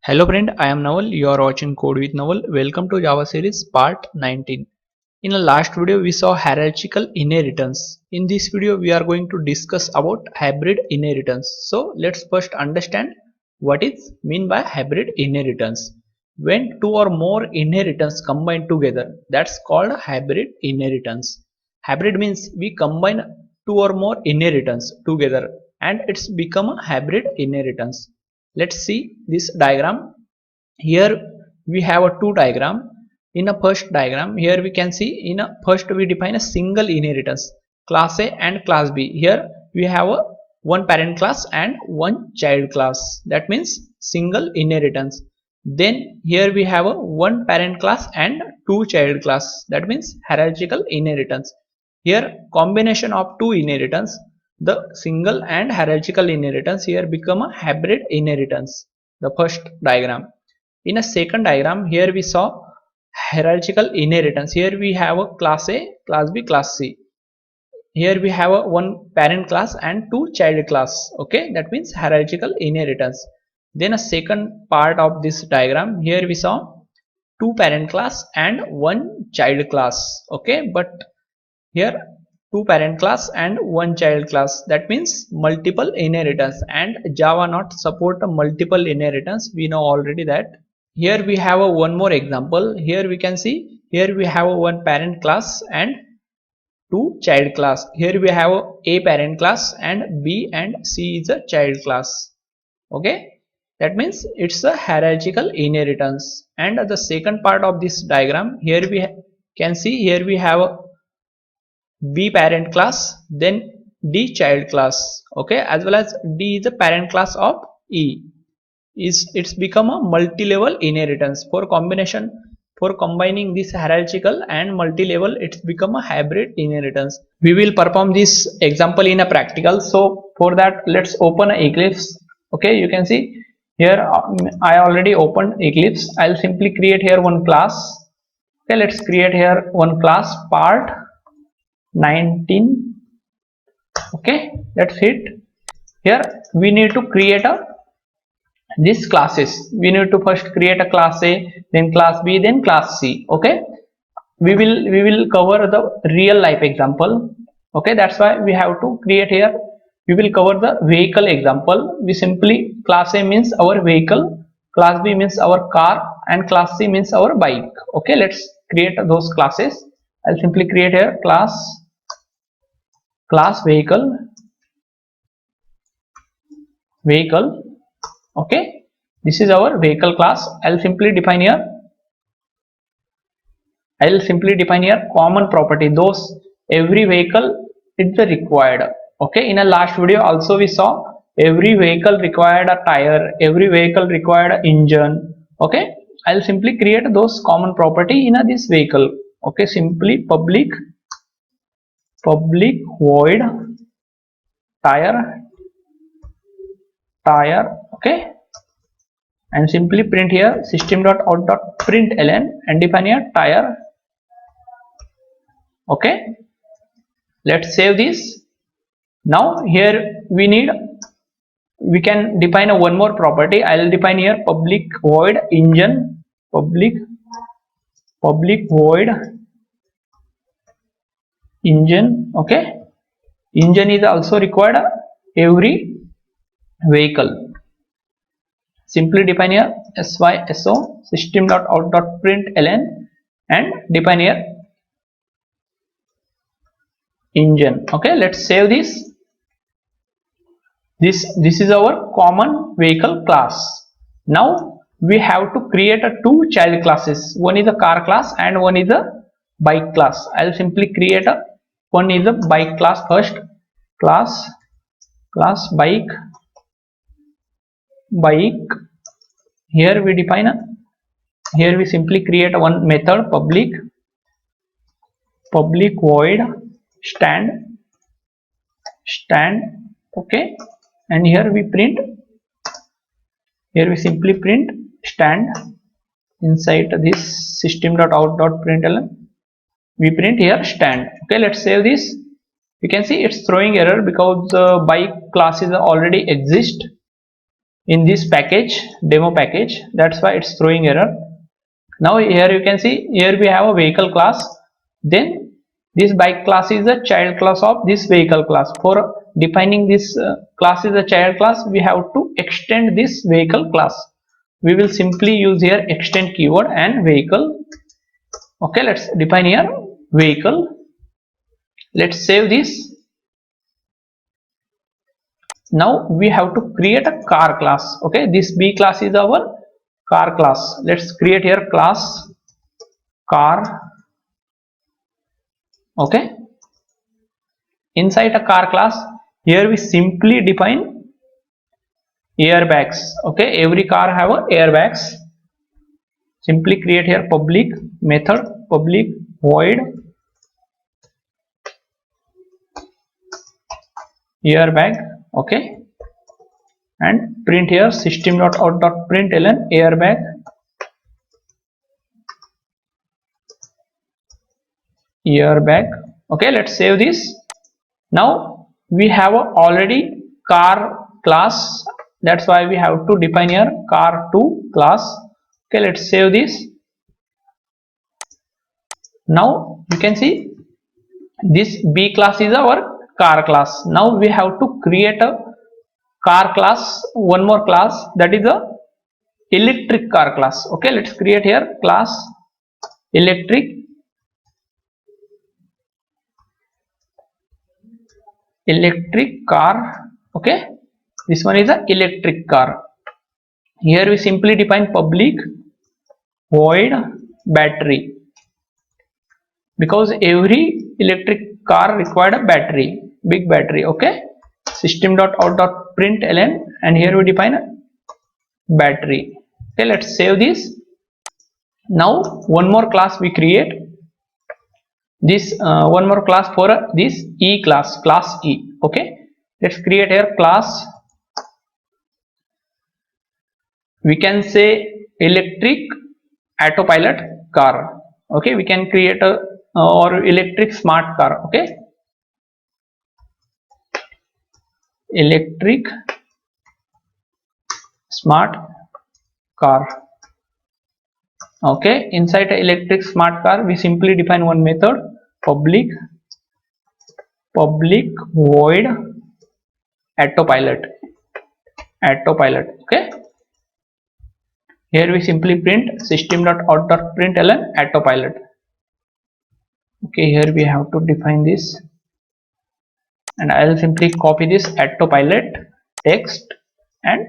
Hello friend, I am Naval. You are watching Code with Naval. Welcome to Java series part 19. In the last video we saw hierarchical inheritance. In this video we are going to discuss about hybrid inheritance. So let's first understand what is mean by hybrid inheritance. When two or more inheritance combine together, that's called hybrid inheritance. Hybrid means we combine two or more inheritance together and it's become a hybrid inheritance. Let's see this diagram. Here we have a two diagram. In a first diagram, here we can see in a first we define a single inheritance, class A and class B. Here we have a one parent class and one child class. That means single inheritance. Then here we have a one parent class and two child class. That means hierarchical inheritance. Here combination of two inheritance, the single and hierarchical inheritance here become a hybrid inheritance. The first diagram. In a second diagram, here we saw hierarchical inheritance. Here we have a class A, class B, class C. Here we have a one parent class and two child class. Okay, that means hierarchical inheritance. Then a second part of this diagram. Here we saw two parent class and one child class. Okay, but here two parent class and one child class. That means multiple inheritance, and Java not support a multiple inheritance. We know already that. Here we have a one more example. Here we can see here we have a one parent class and two child class. Here we have a parent class and B and C is a child class. Okay, that means it's a hierarchical inheritance. And the second part of this diagram, here we can see here we have a B parent class, then D child class. Okay, as well as D is the parent class of E. It's become a multi-level inheritance. For combining this hierarchical and multi-level, it's become a hybrid inheritance. We will perform this example in a practical. So for that, let's open Eclipse. Okay, you can see here I already opened Eclipse. I'll simply create here one class. Okay, let's create here one class part 19. Okay, let's hit here. We need to create these classes. We need to first create a class A, then class B, then class C. Okay, we will cover the real life example. Okay, that's why we have to create here. We will cover the vehicle example. We simply class A means our vehicle, class B means our car, and class C means our bike. Okay, let's create those classes. I'll simply create here class vehicle. Okay, this is our vehicle class. I'll simply define here common property. Those every vehicle is the required. Okay, in a last video also we saw every vehicle required a tire, every vehicle required an engine. Okay, I'll simply create those common property in this vehicle. Okay, simply public void tire. Okay, and simply print here system.out.println and define here tire. Okay, let's save this. Now here we can define one more property. I'll define here public void engine, public void engine. Okay, engine is also required every vehicle. Simply define here syso system.out.println and define here engine. Okay, let's save this. This is our common vehicle class. Now we have to create two child classes. One is a car class and one is a bike class. I'll simply create one is a bike class first. Class bike. Here we define here we simply create one method public void stand. Okay, and here we simply print stand inside this system.out.println. We print here stand. Okay, let's save this. You can see it's throwing error because bike classes already exist. in this package, demo package. That's why it's throwing error. Now here you can see, here we have a vehicle class, then this bike class is a child class of this vehicle class. For defining this class is a child class, we have to extend this vehicle class. We will simply use here extend keyword and vehicle. Okay, let's define here vehicle. Let's save this. Now we have to create a car class. Okay, this B class is our car class. Let's create here class car. Okay, inside a car class, here we simply define airbags. Okay, every car have a airbags. Simply create here public method, public void airbag. Okay, and print here system.out.println airbag airbag. Okay, let's save this. Now we have a already car class, that's why we have to define here car2 class. Okay, let's save this. Now you can see this B class is our car class. Now we have to create a car class, one more class, that is a electric car class. Okay, let's create here class electric car. Okay, this one is a electric car. Here we simply define public void battery, because every electric car required a battery, big battery. Okay, system.out.println, and here we define a battery. Okay, let's save this. Now one more class we create, this one more class for this E class, class E. Okay, let's create here class, we can say electric autopilot car. Okay, we can create a or electric smart car. Okay, electric smart car. Okay, inside the electric smart car we simply define one method, public void autopilot. Okay, here we simply print system.out.println autopilot. Okay, here we have to define this, and I will simply copy this autopilot text and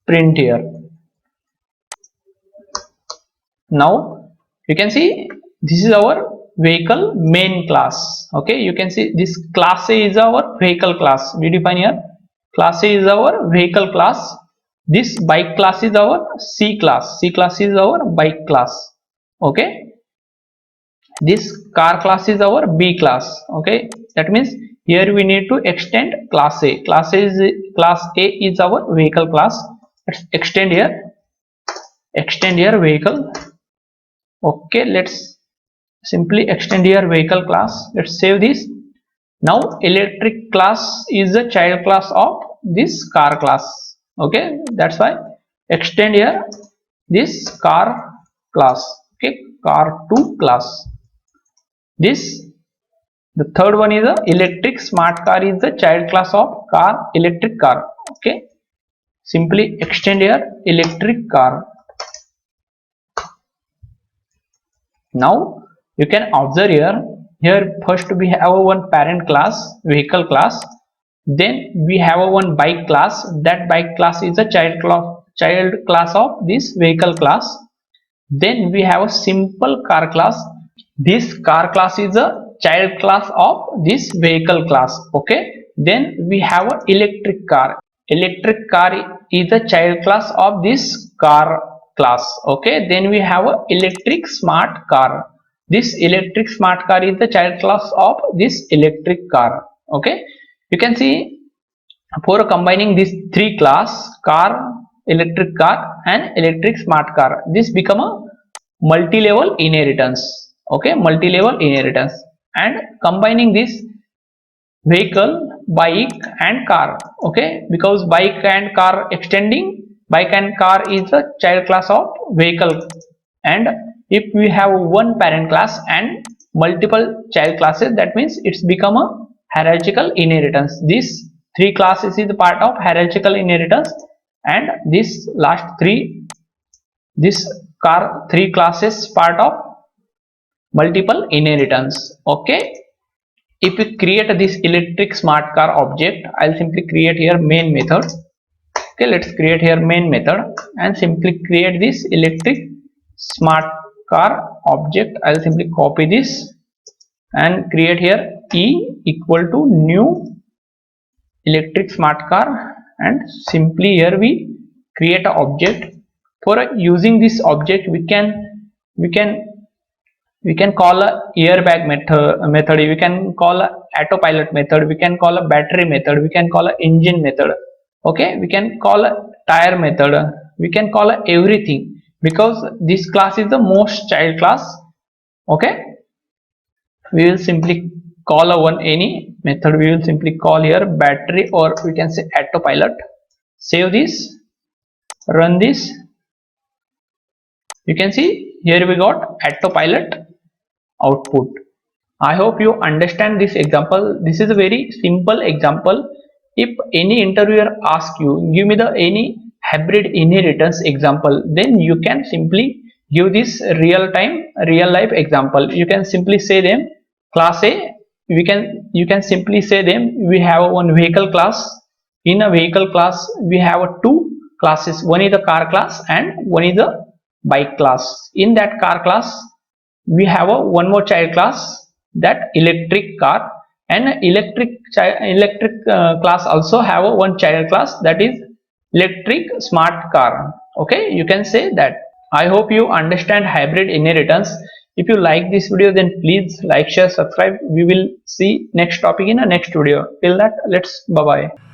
print here. Now you can see this is our vehicle main class. Okay, you can see this class A is our vehicle class. We define here class A is our vehicle class. This bike class is our C class. C class is our bike class. Okay, this car class is our B class. Okay, that means here we need to extend class A. Class A is our vehicle class. Let's extend here vehicle. Okay, let's simply extend here vehicle class. Let's save this. Now electric class is the child class of this car class. Okay, that's why extend here this car class. Okay, car2 class. This, the third one is a electric smart car is the child class of car electric car. Okay, simply extend here electric car. Now you can observe here first we have one parent class, vehicle class, then we have one bike class. That bike class is a child class of this vehicle class. Then we have a simple car class. This car class is a child class of this vehicle class. Okay, then we have a electric car. Electric car is a child class of this car class. Okay, then we have a electric smart car. This electric smart car is the child class of this electric car. Okay, you can see for combining these three class, car, electric car and electric smart car, this become a multi-level inheritance. Okay, multi-level inheritance, and combining this vehicle, bike and car. okay, because bike and car extending, bike and car is the child class of vehicle, and if we have one parent class and multiple child classes, that means it's become a hierarchical inheritance. This three classes is the part of hierarchical inheritance, and this last three, this car three classes part of multiple inheritance. Okay, if we create this electric smart car object, I'll simply create here main method. Okay, let's create here main method and simply create this electric smart car object. I'll simply copy this and create here E equal to new electric smart car, and simply here we create an object. For using this object, we can call a airbag method, we can call a autopilot method, we can call a battery method, we can call a engine method, okay, we can call a tire method, we can call a everything, because this class is the most child class. Okay, we will simply call a one any method, we will simply call here battery, or we can say autopilot. Save this, run this. You can see here we got autopilot output. I hope you understand this example. This is a very simple example. If any interviewer asks you, give me the any hybrid inheritance example, then you can simply give this real time, real life example. You can simply say them class A. You can simply say them we have one vehicle class. In a vehicle class, we have two classes. One is the car class and one is the bike class. In that car class, we have a one more child class, that electric car, and electric class also have a one child class, that is electric smart car. Okay, you can say that. I hope you understand hybrid inheritance. If you like this video, then please like, share, subscribe. We will see next topic in a next video. Till that, let's bye bye.